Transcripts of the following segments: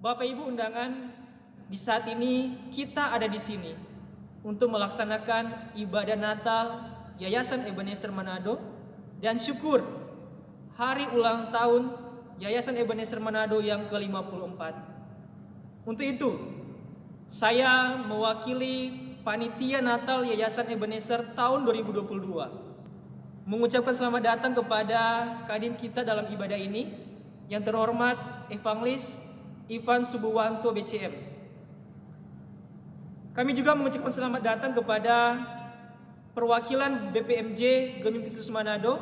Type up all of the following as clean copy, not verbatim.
Bapak Ibu undangan, di saat ini kita ada di sini untuk melaksanakan ibadah Natal Yayasan Ebenezer Manado dan syukur hari ulang tahun Yayasan Ebenezer Manado yang ke-54. Untuk itu, saya mewakili Panitia Natal Yayasan Ebenezer tahun 2022 mengucapkan selamat datang kepada Kadin kita dalam ibadah ini, yang terhormat Evangelis Ivan Subuwanto BCM. Kami juga mengucapkan selamat datang kepada perwakilan BPMJ Genyum Kristus Manado,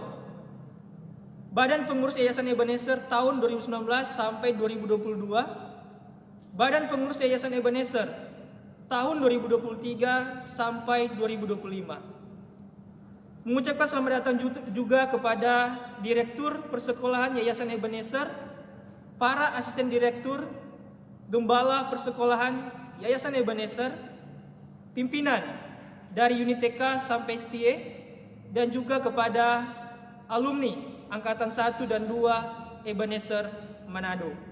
Badan Pengurus Yayasan Ebenezer tahun 2019 sampai 2022, Badan Pengurus Yayasan Ebenezer tahun 2023 sampai 2025. Mengucapkan selamat datang juga kepada Direktur Persekolahan Yayasan Ebenezer, para asisten direktur, gembala persekolahan Yayasan Ebenezer, pimpinan dari unit TK sampai STE, dan juga kepada alumni Angkatan 1 dan 2 Ebenezer Manado.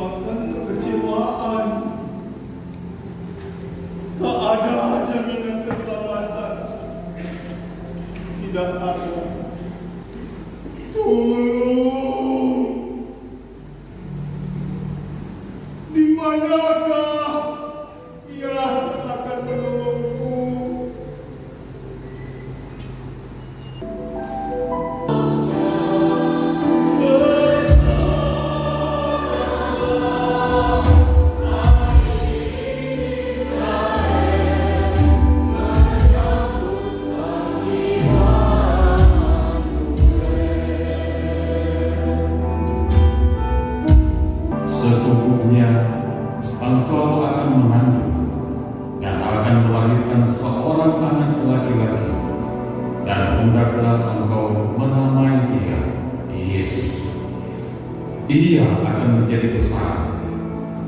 merupakan kekecewaan. Tak ada jaminan keselamatan. Tidak ada. Tolong. Di manakah yang akan menolongku? Sesungguhnya engkau akan mengandung dan akan melahirkan seorang anak laki-laki, dan hendaklah engkau menamai dia Yesus. Ia akan menjadi besar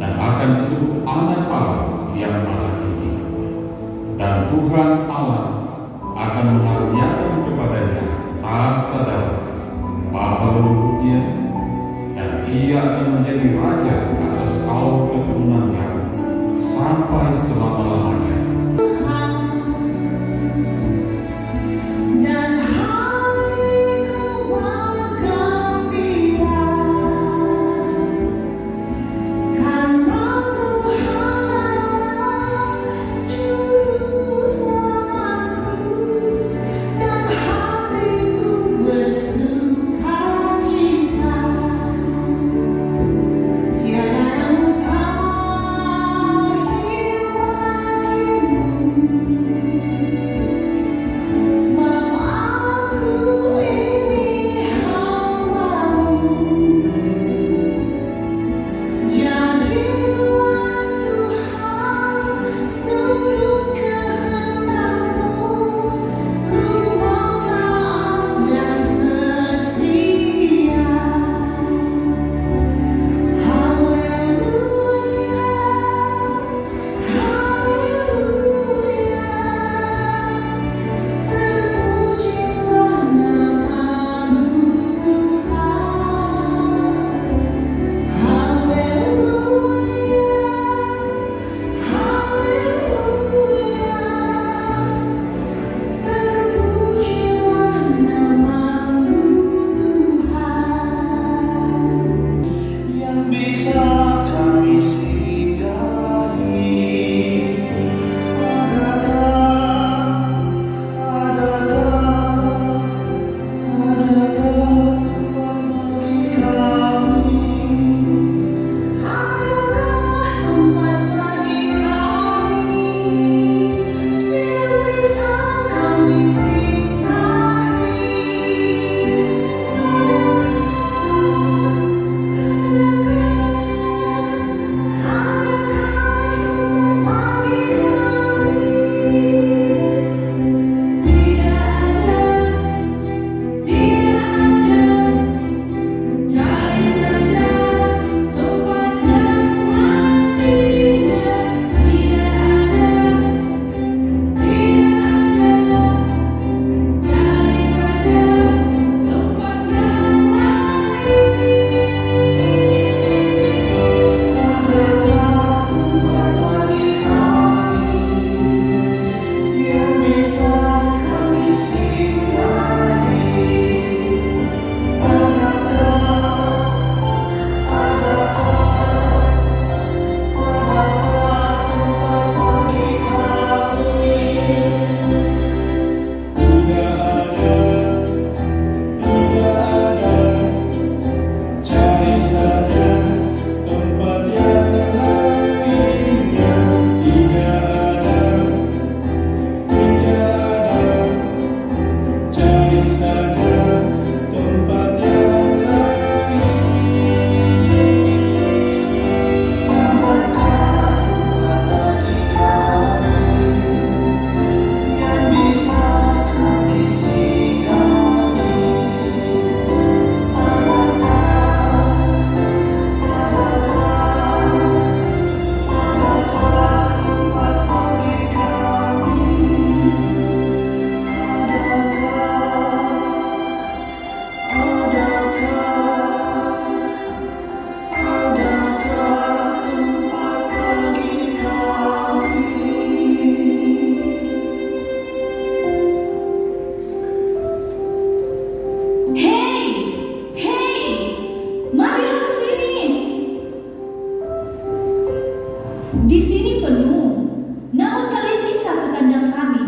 dan akan disebut Anak Allah yang Maha Tinggi. Dan Tuhan Allah akan mengaruniakan kepadanya tahta Daud bapa leluhurnya, dan ia akan menjadi raja atas kaum keturunan Yakub sampai selama-lamanya. Dan hatiku bergembira karena Tuhan adalah juru selamatku, dan hatiku bersukacita. Tiada yang mustahil bagi Di sini penuh, namun kalian bisa ke kandang kami.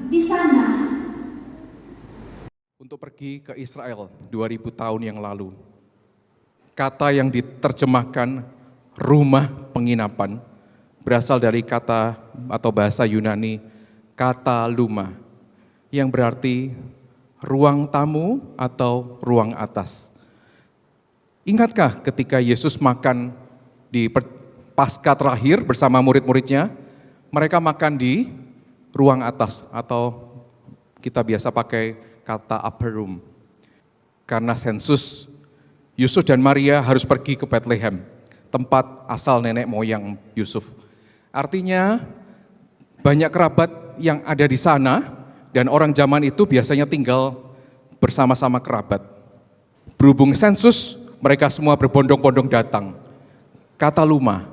Di sana. Untuk pergi ke Israel 2000 tahun yang lalu. Kata yang diterjemahkan rumah penginapan berasal dari kata atau bahasa Yunani kata luma, yang berarti ruang tamu atau ruang atas. Ingatkah ketika Yesus makan di Paskah terakhir bersama murid-muridnya, mereka makan di ruang atas atau kita biasa pakai kata upper room. Karena sensus, Yusuf dan Maria harus pergi ke Bethlehem, tempat asal nenek moyang Yusuf. Artinya banyak kerabat yang ada di sana dan orang zaman itu biasanya tinggal bersama-sama kerabat. Berhubung sensus, mereka semua berbondong-bondong datang. Kata luma,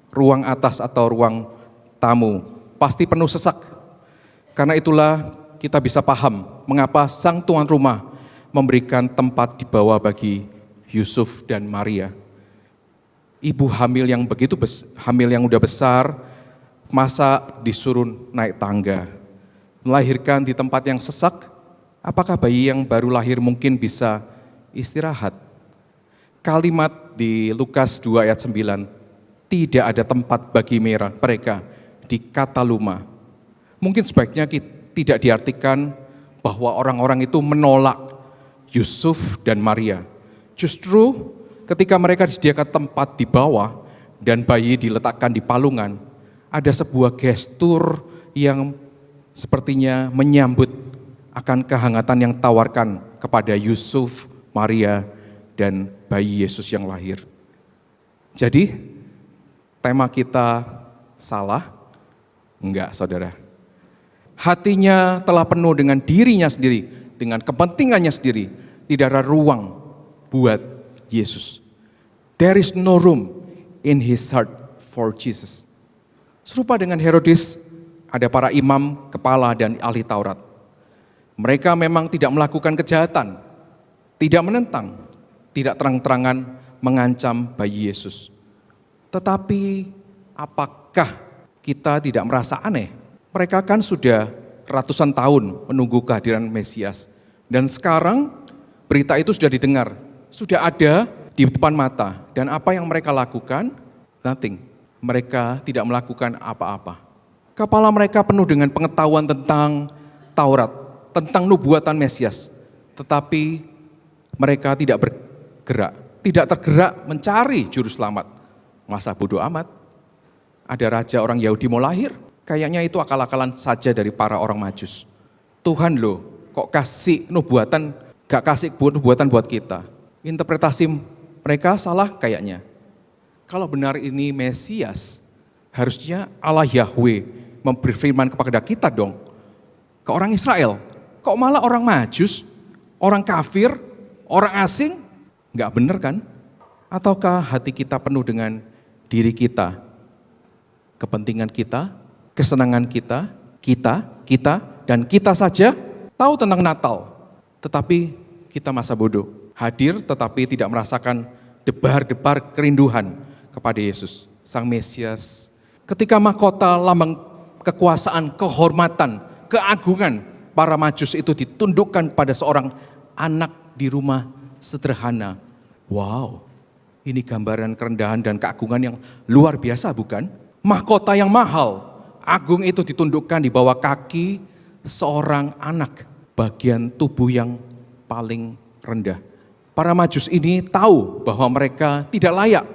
ruang atas atau ruang tamu, pasti penuh sesak. Karena itulah kita bisa paham mengapa sang tuan rumah memberikan tempat di bawah bagi Yusuf dan Maria. Ibu hamil yang hamil yang udah besar, masa disuruh naik tangga, melahirkan di tempat yang sesak. Apakah bayi yang baru lahir mungkin bisa istirahat? Kalimat di Lukas 2 ayat 9, tidak ada tempat bagi mereka di kata luma. Mungkin sebaiknya tidak diartikan bahwa orang-orang itu menolak Yusuf dan Maria. Justru ketika mereka disediakan tempat di bawah dan bayi diletakkan di palungan, ada sebuah gestur yang sepertinya menyambut akan kehangatan yang tawarkan kepada Yusuf, Maria, dan bayi Yesus yang lahir. Jadi, tema kita salah? Enggak, saudara. Hatinya telah penuh dengan dirinya sendiri, dengan kepentingannya sendiri. Tidak ada ruang buat Yesus. There is no room in his heart for Jesus. Serupa dengan Herodes, ada para imam, kepala, dan ahli Taurat. Mereka memang tidak melakukan kejahatan, tidak menentang, tidak terang-terangan mengancam bayi Yesus. Tetapi apakah kita tidak merasa aneh? Mereka kan sudah ratusan tahun menunggu kehadiran Mesias. Dan sekarang berita itu sudah didengar, sudah ada di depan mata. Dan apa yang mereka lakukan? Nothing. Mereka tidak melakukan apa-apa. Kepala mereka penuh dengan pengetahuan tentang Taurat, tentang nubuatan Mesias. Tetapi mereka tidak bergerak, tidak tergerak mencari juru selamat. Masa bodoh amat. Ada raja orang Yahudi mau lahir, kayaknya itu akal-akalan saja dari para orang Majus. Tuhan loh, kok kasih nubuatan, gak kasih nubuatan buat kita. Interpretasi mereka salah kayaknya. Kalau benar ini Mesias, harusnya Allah Yahweh memberi firman kepada kita dong. Ke orang Israel, kok malah orang Majus, orang kafir, orang asing? Gak benar kan? Ataukah hati kita penuh dengan diri kita, kepentingan kita, kesenangan kita, dan kita saja tahu tentang Natal, tetapi kita masa bodoh. Hadir tetapi tidak merasakan debar-debar kerinduan kepada Yesus, Sang Mesias. Ketika mahkota lambang kekuasaan, kehormatan, keagungan para Majus itu ditundukkan pada seorang anak di rumah sederhana. Wow, ini gambaran kerendahan dan keagungan yang luar biasa bukan? Mahkota yang mahal, agung itu ditundukkan di bawah kaki seorang anak, bagian tubuh yang paling rendah. Para Majus ini tahu bahwa mereka tidak layak,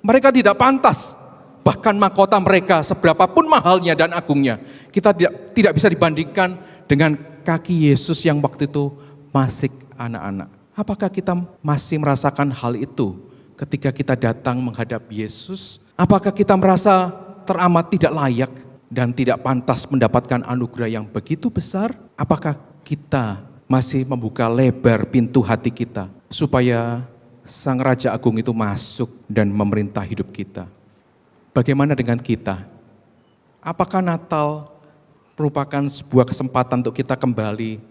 mereka tidak pantas, bahkan mahkota mereka seberapapun mahalnya dan agungnya, kita tidak bisa dibandingkan dengan kaki Yesus yang waktu itu masih anak-anak. Apakah kita masih merasakan hal itu ketika kita datang menghadap Yesus? Apakah kita merasa teramat tidak layak dan tidak pantas mendapatkan anugerah yang begitu besar? Apakah kita masih membuka lebar pintu hati kita supaya Sang Raja Agung itu masuk dan memerintah hidup kita? Bagaimana dengan kita? Apakah Natal merupakan sebuah kesempatan untuk kita kembali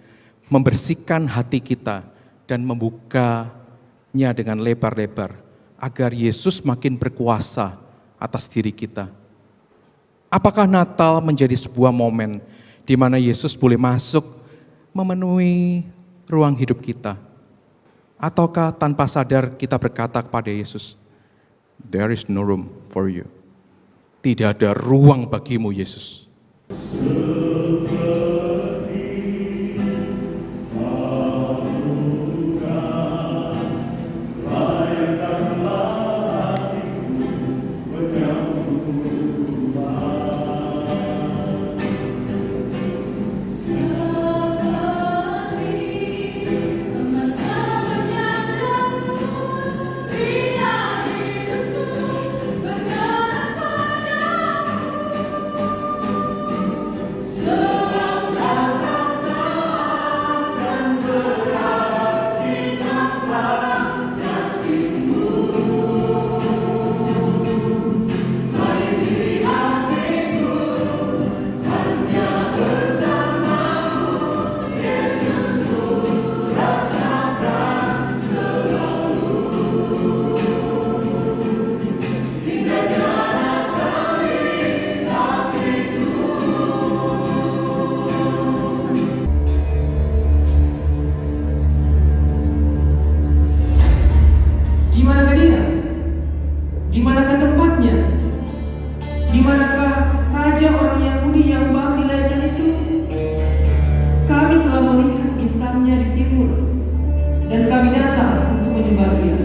membersihkan hati kita dan membukanya dengan lebar-lebar agar Yesus makin berkuasa atas diri kita? Apakah Natal menjadi sebuah momen di mana Yesus boleh masuk memenuhi ruang hidup kita? Ataukah tanpa sadar kita berkata kepada Yesus, "There is no room for you." Tidak ada ruang bagimu, Yesus. Di manakah dia? Di manakah tempatnya? Di manakah raja orang Yahudi yang baru dilahirkan itu? Kami telah melihat bintangnya di timur, dan kami datang untuk menyembah dia.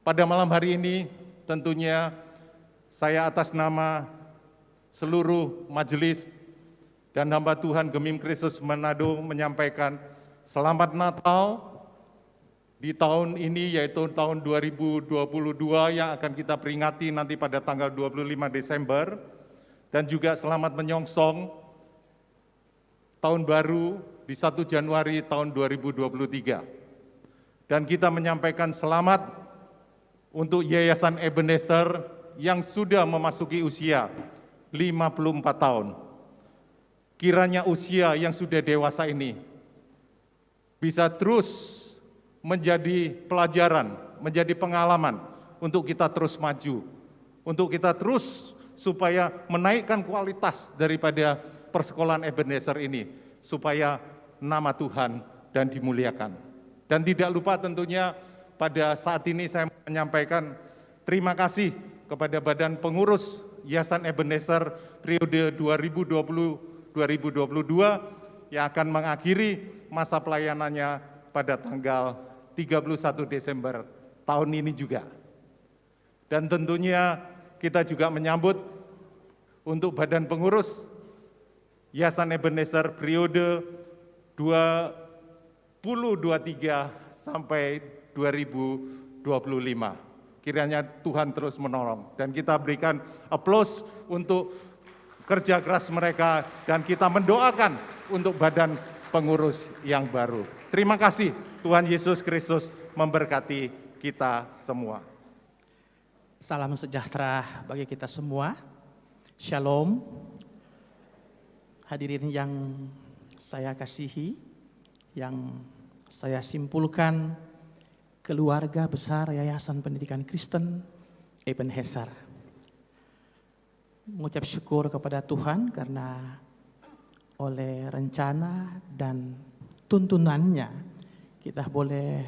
Pada malam hari ini tentunya saya atas nama seluruh majelis dan hamba Tuhan Gemim Kristus Manado menyampaikan selamat Natal di tahun ini, yaitu tahun 2022 yang akan kita peringati nanti pada tanggal 25 Desember, dan juga selamat menyongsong tahun baru di 1 Januari tahun 2023. Dan kita menyampaikan selamat untuk Yayasan Ebenezer yang sudah memasuki usia 54 tahun. Kiranya usia yang sudah dewasa ini bisa terus menjadi pelajaran, menjadi pengalaman untuk kita terus maju, untuk kita terus supaya menaikkan kualitas daripada persekolahan Ebenezer ini, supaya nama Tuhan dan dimuliakan. Dan tidak lupa tentunya pada saat ini saya menyampaikan terima kasih kepada Badan Pengurus Yayasan Ebenezer periode 2020-2022 yang akan mengakhiri masa pelayanannya pada tanggal 31 Desember tahun ini juga. Dan tentunya kita juga menyambut untuk Badan Pengurus Yayasan Ebenezer periode 2023 sampai 2025. Kiranya Tuhan terus menolong dan kita berikan aplaus untuk kerja keras mereka dan kita mendoakan untuk badan pengurus yang baru. Terima kasih, Tuhan Yesus Kristus memberkati kita semua. Salam sejahtera bagi kita semua. Shalom. Hadirin yang saya kasihi, yang saya simpulkan, keluarga besar Yayasan Pendidikan Kristen Ebenezer. Mengucap syukur kepada Tuhan karena oleh rencana dan tuntunannya kita boleh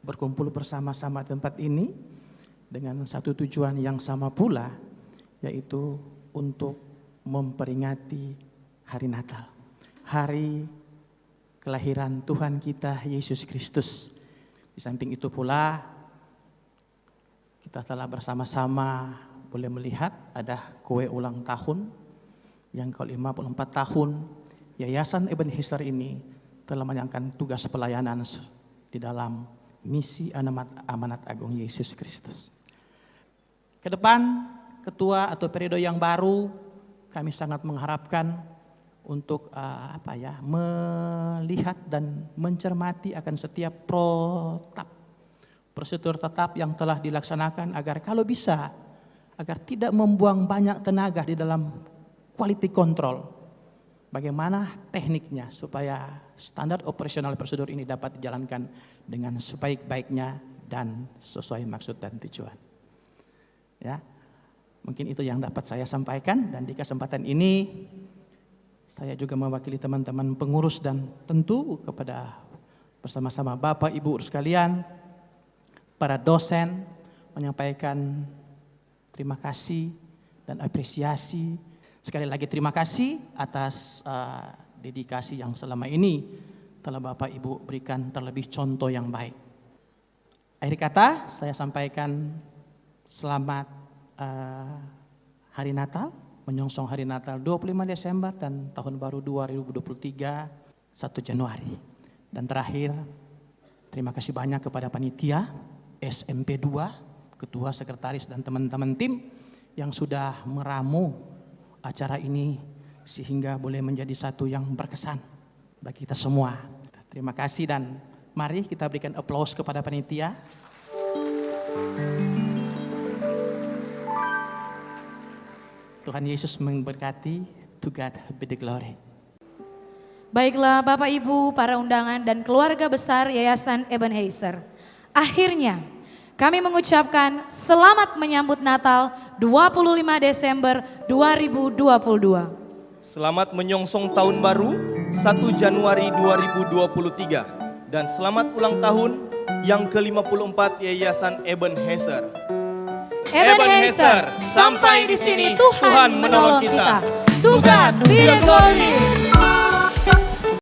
berkumpul bersama-sama di tempat ini dengan satu tujuan yang sama pula, yaitu untuk memperingati hari Natal, hari kelahiran Tuhan kita Yesus Kristus. Di samping itu pula kita telah bersama-sama boleh melihat ada kue ulang tahun yang ke-54 tahun Yayasan Ebenezer ini telah menjalankan tugas pelayanan di dalam misi amanat agung Yesus Kristus. Ke depan, ketua atau periode yang baru, kami sangat mengharapkan untuk melihat dan mencermati akan setiap prosedur tetap yang telah dilaksanakan agar kalau bisa, agar tidak membuang banyak tenaga di dalam quality control. Bagaimana tekniknya supaya standar operasional prosedur ini dapat dijalankan dengan sebaik-baiknya dan sesuai maksud dan tujuan. Ya, mungkin itu yang dapat saya sampaikan, dan di kesempatan ini saya juga mewakili teman-teman pengurus dan tentu kepada bersama-sama Bapak Ibu sekalian, para dosen, menyampaikan terima kasih dan apresiasi. Sekali lagi terima kasih atas dedikasi yang selama ini telah Bapak Ibu berikan, terlebih contoh yang baik. Akhir kata saya sampaikan selamat Hari Natal, menyongsong Hari Natal 25 Desember dan Tahun Baru 2023 1 Januari. Dan terakhir, terima kasih banyak kepada panitia SMP 2, ketua, sekretaris dan teman-teman tim yang sudah meramu acara ini sehingga boleh menjadi satu yang berkesan bagi kita semua. Terima kasih dan mari kita berikan aplaus kepada panitia. Tuhan Yesus memberkati. To God be the glory. Baiklah Bapak Ibu, para undangan dan keluarga besar Yayasan Ebenezer. Akhirnya kami mengucapkan selamat menyambut Natal 25 Desember 2022. Selamat menyongsong tahun baru 1 Januari 2023. Dan selamat ulang tahun yang ke-54 Yayasan Ebenezer. Ebenezer, sampai di sini Tuhan menolong kita. To God be the glory.